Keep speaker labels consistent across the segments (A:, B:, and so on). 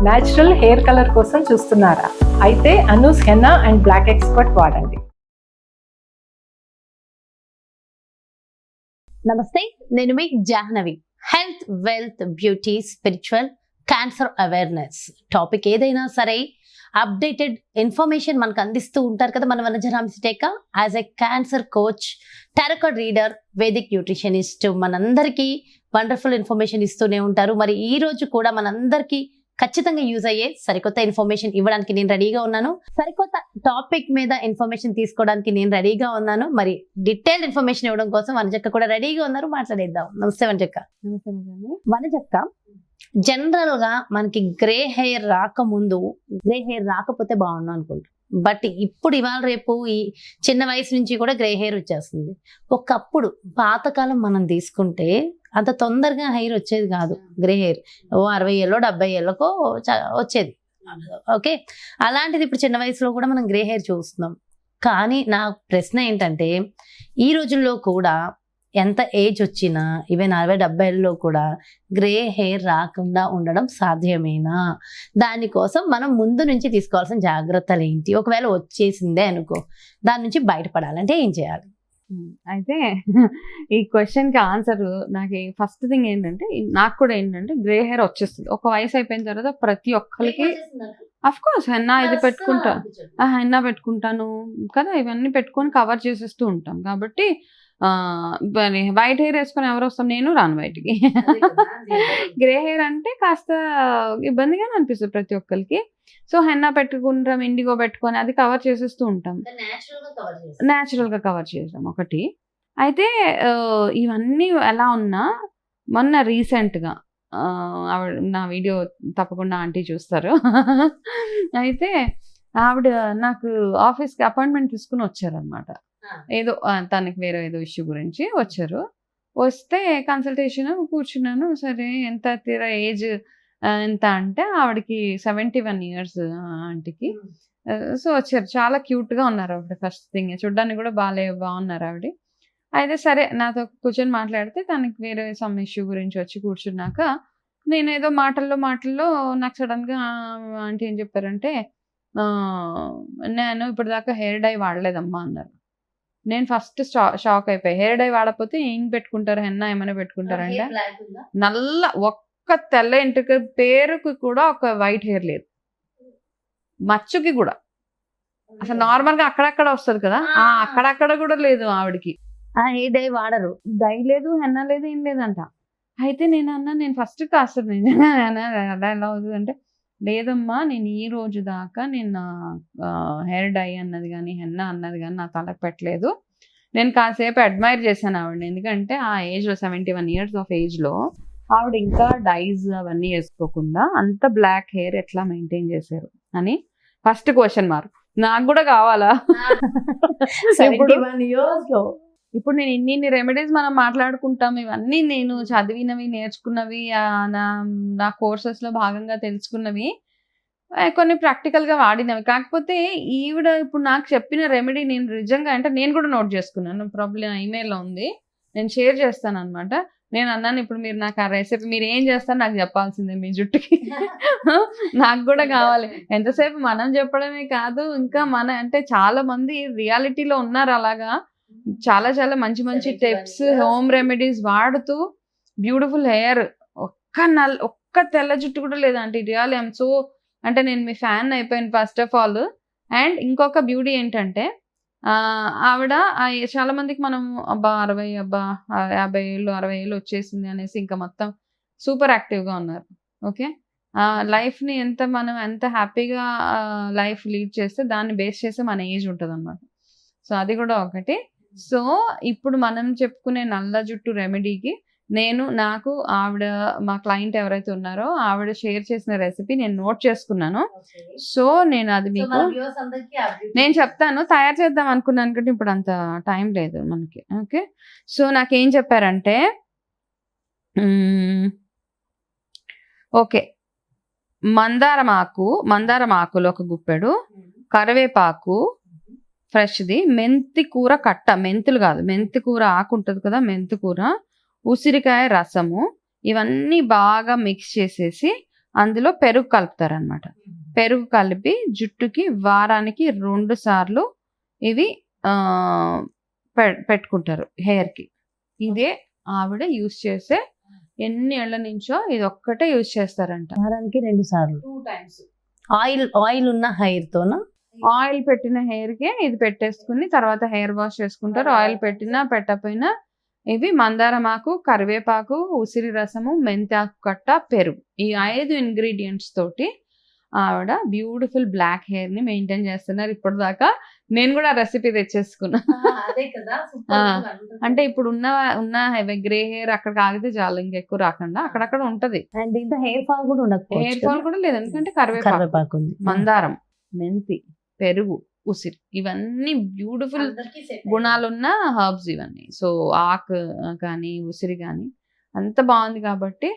A: Natural hair colour కోసం చూస్తున్నారా? అయితే Anoo's henna and black expert వాడండి.
B: నమస్తే, నేను మీ Jahnavi. Health, wealth, beauty, spiritual, cancer awareness topic ఏదైనా సరే అప్డేటెడ్ ఇన్ఫర్మేషన్ మనకు అందిస్తూ ఉంటారు కదా మన వనజరాంశిటేక. As a cancer coach, tarot reader, Vedic nutritionist మనందరికీ వండర్ఫుల్ ఇన్ఫర్మేషన్ ఇస్తూనే ఉంటారు. మరి ఈ రోజు కూడా మనందరికీ ఖచ్చితంగా యూజ్ అయ్యే సరికొత్త ఇన్ఫర్మేషన్ ఇవ్వడానికి నేను రెడీగా ఉన్నాను. సరికొత్త టాపిక్ మీద ఇన్ఫర్మేషన్ తీసుకోవడానికి నేను రెడీగా ఉన్నాను. మరి డీటెయిల్డ్ ఇన్ఫర్మేషన్ ఇవ్వడం కోసం వనజక్క కూడా రెడీగా ఉన్నారు. మాట్లాడేద్దాం. నమస్తే వనజక్క. వనజక్క, జనరల్ గా మనకి గ్రే హెయిర్ రాకముందు గ్రే హెయిర్ రాకపోతే బాగుండు అనుకుంటాం. బట్ ఇప్పుడు ఇవాళ రేపు ఈ చిన్న వయసు నుంచి కూడా గ్రే హెయిర్ వచ్చేస్తుంది. ఒకప్పుడు పాతకాలం మనం తీసుకుంటే అంత తొందరగా హెయిర్ వచ్చేది కాదు. గ్రే హెయిర్ 60 ఏళ్ళో 70 ఏళ్ళకో వచ్చేది. ఓకే, అలాంటిది ఇప్పుడు చిన్న వయసులో కూడా మనం గ్రే హెయిర్ చూస్తున్నాం. కానీ నా ప్రశ్న ఏంటంటే, ఈ రోజుల్లో కూడా ఎంత ఏజ్ వచ్చినా ఈవెన్ 60-70 ఏళ్ళలో కూడా గ్రే హెయిర్ రాకుండా ఉండడం సాధ్యమేనా? దానికోసం మనం ముందు నుంచి తీసుకోవాల్సిన జాగ్రత్తలు ఏంటి? ఒకవేళ వచ్చేసిందే అనుకో, దాని నుంచి బయటపడాలంటే ఏం చేయాలి?
C: అయితే ఈ క్వశ్చన్కి ఆన్సర్ నాకు ఫస్ట్ థింగ్ ఏంటంటే, నాకు కూడా ఏంటంటే గ్రే హెయిర్ వచ్చేస్తుంది ఒక వయసు అయిపోయిన తర్వాత. ప్రతి ఒక్కరికి అఫ్ కోర్స్ హెన్నా ఇది హెన్నా పెట్టుకుంటాను కదా, ఇవన్నీ పెట్టుకొని కవర్ చేసేస్తూ ఉంటాం. కాబట్టి వైట్ హెయిర్ వేసుకొని ఎవరు వస్తాం? నేను రాను బయటికి. గ్రే హెయిర్ అంటే కాస్త ఇబ్బందిగానే అనిపిస్తుంది ప్రతి ఒక్కరికి. సో హెన్నా పెట్టుకుంటాం, ఇండిగో పెట్టుకొని అది కవర్ చేసేస్తూ ఉంటాం. న్యాచురల్గా కవర్ చేసాం ఒకటి. అయితే ఇవన్నీ ఎలా ఉన్నా, మొన్న రీసెంట్గా ఆవిడ నా వీడియో తప్పకుండా ఆంటీ చూస్తారు. అయితే ఆవిడ నాకు ఆఫీస్కి అపాయింట్మెంట్ తీసుకుని వచ్చారనమాట. ఏదో తనకి వేరే ఏదో ఇష్యూ గురించి వచ్చారు. వస్తే కన్సల్టేషన్ కూర్చున్నాను. సరే ఎంత తీరా ఏజ్ ఎంత అంటే ఆవిడకి 71 years ఆంటీకి. సో వచ్చారు, చాలా క్యూట్గా ఉన్నారు ఆవిడ. ఫస్ట్ థింగ్ చూడ్డానికి కూడా బాగున్నారు ఆవిడ. అయితే సరే నాతో కూర్చొని మాట్లాడితే తనకి వేరే సమ్ ఇష్యూ గురించి వచ్చి కూర్చున్నాక, నేను ఏదో మాటల్లో నాకు సడన్గా ఆంటీ ఏం చెప్పారంటే, నేను ఇప్పటిదాకా హెయిర్ డై వాడలేదమ్మా అన్నారు. నేను ఫస్ట్ షాక్ అయిపోయి, హెయిర్ డై వాడకపోతే ఏం పెట్టుకుంటారు, హెన్నా ఏమైనా పెట్టుకుంటారంటే, నల్ల ఒక్క తెల్ల ఇంటికి పేరుకి కూడా ఒక వైట్ హెయిర్ లేదు, మచ్చుకి కూడా. అసలు నార్మల్ గా అక్కడక్కడ వస్తుంది కదా, అక్కడక్కడ కూడా లేదు ఆవిడకి.
B: ఆ హెయిర్ డై వాడరు,
C: డై లేదు, హెన్నా లేదు, ఏం లేదంట. అయితే నేను ఫస్ట్ కాస్త నిజంగా అలా ఎలా అవుతుంది అంటే, లేదమ్మా నేను ఈ రోజు దాకా నేను హెయిర్ డై అన్నది కానీ హెన్నా అన్నది కానీ నా తలకు పెట్టలేదు. నేను కాసేపు అడ్మైర్ చేశాను ఆవిడని, ఎందుకంటే ఆ ఏజ్లో 71 years ఆఫ్ ఏజ్లో ఆవిడ ఇంకా డైస్ అవన్నీ వేసుకోకుండా అంత బ్లాక్ హెయిర్ ఎట్లా మెయింటైన్ చేశారు అని ఫస్ట్ క్వశ్చన్ మార్క్. నాకు కూడా కావాలా?
B: 71 years లో
C: ఇప్పుడు నేను ఇన్ని రెమెడీస్ మనం మాట్లాడుకుంటాం, ఇవన్నీ నేను చదివినవి, నేర్చుకున్నవి, నా కోర్సెస్లో భాగంగా తెలుసుకున్నవి, కొన్ని ప్రాక్టికల్గా వాడినవి. కాకపోతే ఈవిడ ఇప్పుడు నాకు చెప్పిన రెమెడీ నేను నిజంగా అంటే నేను కూడా నోట్ చేసుకున్నాను. ప్రాబ్లం ఈమెయిల్లో ఉంది, నేను షేర్ చేస్తాను అనమాట. నేను అన్నాను, ఇప్పుడు మీరు నాకు ఆ రెసిపీ మీరు ఏం చేస్తారో నాకు చెప్పాల్సిందే మీ జుట్టుకి. నాకు కూడా కావాలి. ఎంతసేపు మనం చెప్పడమే కాదు, ఇంకా అంటే చాలా మంది రియాలిటీలో ఉన్నారు అలాగా. చాలా మంచి టిప్స్, హోమ్ రెమెడీస్ వాడుతూ బ్యూటిఫుల్ హెయిర్. ఒక్క తెల్ల జుట్టు కూడా లేదంటే రియల్ ఐఎమ్ సో అంటే నేను మీ ఫ్యాన్ అయిపోయాను ఫస్ట్ ఆఫ్ ఆల్. అండ్ ఇంకొక బ్యూటీ ఏంటంటే, ఆవిడ చాలా మందికి మనం 50 ఏళ్ళు 60 ఏళ్ళు వచ్చేసింది అనేసి ఇంకా మొత్తం సూపర్ యాక్టివ్గా ఉన్నారు. ఓకే, లైఫ్ని మనం ఎంత హ్యాపీగా లైఫ్ లీడ్ చేస్తే దాన్ని బేస్ చేస్తే మన ఏజ్ ఉంటుంది అనమాట. సో అది కూడా ఒకటి. సో ఇప్పుడు మనం చెప్పుకునే నల్ల జుట్టు రెమెడీకి నాకు ఆవిడ మా క్లయింట్ ఎవరైతే ఉన్నారో ఆవిడ షేర్ చేసిన రెసిపీ నేను నోట్ చేసుకున్నాను. సో నేను అది మీకు నేను చెప్తాను. తయారు చేద్దాం అనుకున్నాను కానీ ఇప్పుడు అంత టైం లేదు మనకి. ఓకే, సో నాకేం చెప్పారంటే, ఓకే, మందారం ఆకులు ఒక గుప్పెడు, కరివేపాకు ఫ్రెష్ది, మెంతి కూర కట్ట, మెంతులు కాదు, మెంతి కూర ఆకు ఉంటుంది కదా, మెంతి కూర, ఉసిరికాయ రసము, ఇవన్నీ బాగా మిక్స్ చేసేసి అందులో పెరుగు కలుపుతారనమాట. పెరుగు కలిపి జుట్టుకి వారానికి 2 సార్లు ఇవి పెట్టుకుంటారు హెయిర్కి. ఇదే ఆవిడ యూజ్ చేసే ఎన్ని ఏళ్ల నుంచో ఇది ఒక్కటే యూజ్ చేస్తారంట.
B: వారానికి 2 సార్లు
C: 2 times.
B: ఆయిల్ ఉన్న హెయిర్ తోనా?
C: ఆయిల్ పెట్టిన హెయిర్ కే ఇది పెట్టేసుకుని తర్వాత హెయిర్ వాష్ చేసుకుంటారు. ఆయిల్ పెట్టినా పెట్టకపోయినా ఇవి మందారమాకు, కరివేపాకు, ఉసిరి రసము, మెంతాకు కట్ట, పెరుగు, ఈ 5 ఇంగ్రీడియంట్స్ తోటి ఆవిడ బ్యూటిఫుల్ బ్లాక్ హెయిర్ ని మెయింటైన్ చేస్తున్నారు. ఇప్పటిదాకా నేను కూడా రెసిపీ తెచ్చేసుకున్నా. అంటే ఇప్పుడు ఉన్న గ్రే హెయిర్ అక్కడ ఆగితే చాలు, ఇంకెక్కువ రాకుండా అక్కడక్కడ ఉంటది.
B: అండ్ ఇంత హెయిర్ ఫాల్ కూడా ఉండకపోవచ్చు.
C: హెయిర్ ఫాల్ కూడా లేదు, ఎందుకంటే కరివేపాకు
B: ఉంది,
C: మందారం, మెంతి, పెరుగు, ఉసిరి, ఇవన్నీ బ్యూటిఫుల్ గుణాలున్న హర్బ్స్ ఇవన్నీ. సో ఆకు కానీ ఉసిరి కానీ అంత బాగుంది కాబట్టి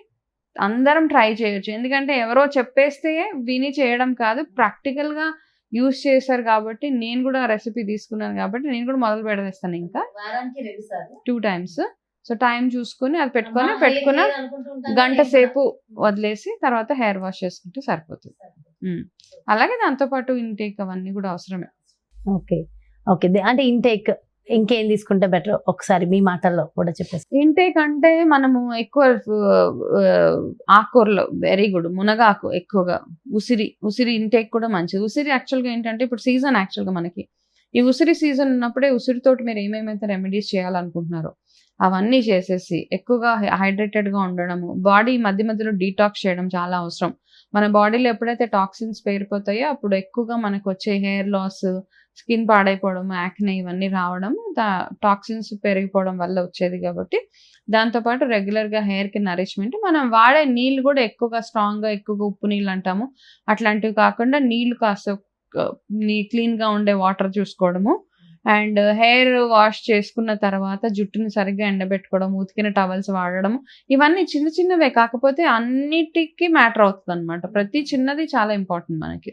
C: అందరం ట్రై చేయొచ్చు. ఎందుకంటే ఎవరో చెప్పేస్తే విని చేయడం కాదు, ప్రాక్టికల్ గా యూజ్ చేశారు కాబట్టి నేను కూడా రెసిపీ తీసుకున్నాను కాబట్టి నేను కూడా మొదలు పెడేస్తాను. ఇంకా 2 times. సో టైం చూసుకుని అది పెట్టుకున్న గంట సేపు వదిలేసి తర్వాత హెయిర్ వాష్ చేసుకుంటే సరిపోతుంది. అలాగే దాంతో పాటు ఇంటేక్ అవన్నీ కూడా అవసరమే.
B: Okay okay. అంటే ఇంటేక్ ఇంకేం తీసుకుంటే బెటర్ ఒకసారి మీ మాటల్లో కూడా చెప్పేసి.
C: ఇంటేక్ అంటే మనము ఎక్కువ ఆకుకూరలో వెరీ గుడ్, మునగాకు ఎక్కువగా, ఉసిరి ఇంటేక్ కూడా మంచిది. ఉసిరి యాక్చువల్గా ఏంటంటే ఇప్పుడు సీజన్, యాక్చువల్గా మనకి ఈ ఉసిరి సీజన్ ఉన్నప్పుడే ఉసిరితోటి మీరు ఏమేమైతే రెమెడీస్ చేయాలనుకుంటున్నారో అవన్నీ చేసేసి ఎక్కువగా హైడ్రేటెడ్గా ఉండడము, బాడీ మధ్య మధ్యలో డీటాక్స్ చేయడం చాలా అవసరం. మన బాడీలో ఎప్పుడైతే టాక్సిన్స్ పేరిపోతాయో అప్పుడు ఎక్కువగా మనకు వచ్చే హెయిర్ లాస్, స్కిన్ పాడైపోవడం, యాక్నే ఇవన్నీ రావడం టాక్సిన్స్ పెరిగిపోవడం వల్ల వచ్చేది. కాబట్టి దాంతోపాటు రెగ్యులర్గా హెయిర్కి నరిష్మెంట్, మనం వాడే నీళ్ళు కూడా ఎక్కువగా స్ట్రాంగ్గా, ఎక్కువగా ఉప్పు నీళ్ళు అంటాము అట్లాంటివి కాకుండా నీళ్ళు కాస్త క్లీన్గా ఉండే వాటర్ చూసుకోవడము. అండ్ హెయిర్ వాష్ చేసుకున్న తర్వాత జుట్టుని సరిగ్గా ఎండబెట్టుకోవడం, ఉతికిన టవల్స్ వాడడం, ఇవన్నీ చిన్న చిన్నవే కాకపోతే అన్నిటికీ మ్యాటర్ అవుతుంది అనమాట. ప్రతి చిన్నది చాలా ఇంపార్టెంట్ మనకి.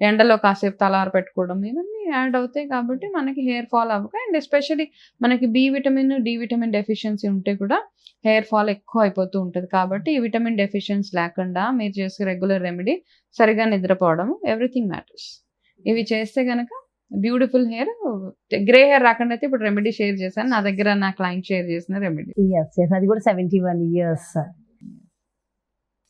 C: ఎండలో కాసేపు తలారు పెట్టుకోవడం ఇవన్నీ యాడ్ అవుతాయి కాబట్టి మనకి హెయిర్ ఫాల్ అవ్వక, అండ్ ఎస్పెషల్లీ మనకి B vitamin, D vitamin deficiency ఉంటే కూడా హెయిర్ ఫాల్ ఎక్కువ అయిపోతూ ఉంటుంది. కాబట్టి ఈ విటమిన్ డెఫిషియన్సీ లేకుండా మీరు చేసే రెగ్యులర్ రెమెడీ, సరిగా నిద్రపోవడం, ఎవ్రీథింగ్ మ్యాటర్స్. ఇవి చేస్తే కనుక బ్యూటిఫుల్ హెయిర్, గ్రే హెయిర్ రాకుండా అయితే ఇప్పుడు రెమెడీ షేర్ చేశాను, నా దగ్గర నా క్లయింట్ షేర్ చేసిన రెమెడీ.
B: అది కూడా 71 years.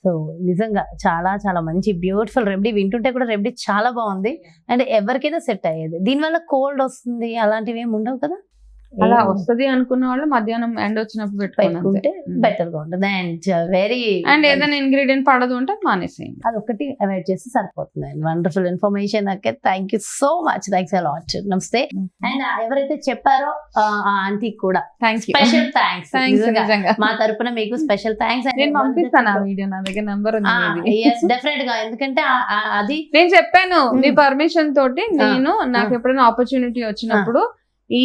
B: సో నిజంగా చాలా చాలా మంచి బ్యూటిఫుల్ రెమెడీ. వింటుంటే కూడా రెమెడీ చాలా బాగుంది అండ్ ఎవరికైనా సెట్ అయ్యేది. దీనివల్ల కోల్డ్ వస్తుంది అలాంటివి ఏమి ఉండవు కదా?
C: అలా వస్తుంది అనుకున్న వాళ్ళు మధ్యాహ్నం ఎండ్ వచ్చినప్పుడు
B: పెట్టుకుంటే బెటర్ గా ఉంటుంది. అండ్ వెరీ
C: అండ్ ఏదైనా ఇంగ్రీడియంట్ పడదు అంటే మానేసేయండి,
B: అది ఒకటి అవాయిడ్ చేసి సరిపోతుంది. Wonderful information. Okay, thank you so much, thanks a lot. నమస్తే. అండ్ ఎవరైతే చెప్పారో ఆ ఆంటీ కూడా స్పెషల్ థ్యాంక్స్. మా తరపున మీకు స్పెషల్ థ్యాంక్స్.
C: నేను పంపిస్తాను ఆ వీడియో, నా దగ్గర నంబర్ ఉంది.
B: డెఫినెట్ గా, ఎందుకంటే అది
C: నేను చెప్పాను మీ పర్మిషన్ తోటి. నేను నాకు ఎప్పుడైనా ఆపర్చునిటీ వచ్చినప్పుడు ఈ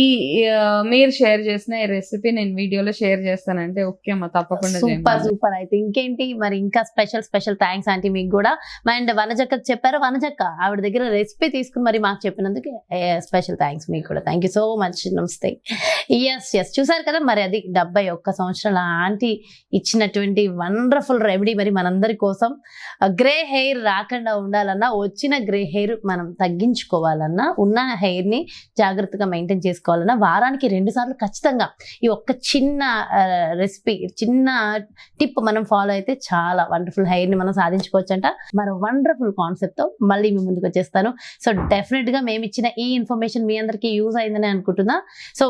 C: మీరు షేర్ చేసిన ఈ రెసిపీ నేను వీడియోలో షేర్ చేస్తానంటే ఓకే అమ్మా, తప్పకుండా.
B: సూపర్ అయితే ఇంకేంటి మరి, ఇంకా స్పెషల్ థ్యాంక్స్ ఆంటీ మీకు కూడా. అండ్ వనజక్కకు చెప్పారు, వనజక్క ఆవిడ దగ్గర రెసిపీ తీసుకుని మరి మాకు చెప్పినందుకు స్పెషల్ థ్యాంక్స్ మీకు కూడా. Thank you so much. నమస్తే. ఎస్ చూసారు కదా, మరి అది 71 సంవత్సరాల ఆంటీ ఇచ్చినటువంటి వండర్ఫుల్ రెమెడీ. మరి మనందరి కోసం గ్రే హెయిర్ రాకుండా ఉండాలన్నా, వచ్చిన గ్రే హెయిర్ మనం తగ్గించుకోవాలన్నా, ఉన్న హెయిర్ ని జాగ్రత్తగా మెయింటైన్ చేసుకోవాలన్నా వారానికి 2 సార్లు ఖచ్చితంగా ఈ ఒక్క చిన్న రెసిపీ, చిన్న టిప్ మనం ఫాలో అయితే చాలా వండర్ఫుల్ హెయిర్ ని మనం సాధించుకోవచ్చు అంట. మరో వండర్ఫుల్ కాన్సెప్ట్ తో మళ్ళీ మీ ముందుకు వచ్చేస్తాను. సో డెఫినెట్ గా మేము ఇచ్చిన ఈ ఇన్ఫర్మేషన్ మీ అందరికీ యూజ్ అయిందని అనుకుంటున్నా. సో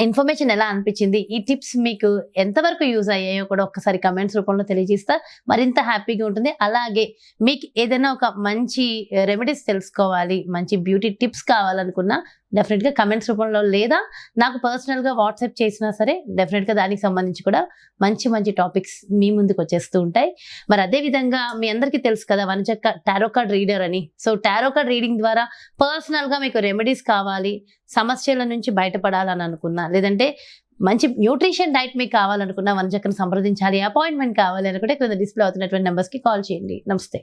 B: ఇన్ఫర్మేషన్ ఎలా అనిపించింది, ఈ టిప్స్ మీకు ఎంతవరకు యూజ్ అయ్యాయో కూడా ఒక్కసారి కమెంట్స్ రూపంలో తెలియజేస్తా మరింత హ్యాపీగా ఉంటుంది. అలాగే మీకు ఏదైనా ఒక మంచి రెమెడీస్ తెలుసుకోవాలి, మంచి బ్యూటీ టిప్స్ కావాలనుకున్నా డెఫినెట్గా కమెంట్స్ రూపంలో లేదా నాకు పర్సనల్గా వాట్సాప్ చేసినా సరే డెఫినెట్గా దానికి సంబంధించి కూడా మంచి టాపిక్స్ మీ ముందుకు వచ్చేస్తూ ఉంటాయి. మరి అదే విధంగా మీ అందరికీ తెలుసు కదా వనజక్క టారో కార్డ్ రీడర్ అని. సో టారో కార్డ్ రీడింగ్ ద్వారా పర్సనల్గా మీకు రెమెడీస్ కావాలి, సమస్యల నుంచి బయటపడాలని అనుకున్నా, లేదంటే మంచి న్యూట్రిషన్ డైట్ మీకు కావాలనుకున్నా వనజక్కను సంప్రదించాలి, అపాయింట్మెంట్ కావాలి అనుకుంటే ఇక్కడ డిస్ప్లే అవుతున్నటువంటి నెంబర్స్కి కాల్ చేయండి. నమస్తే.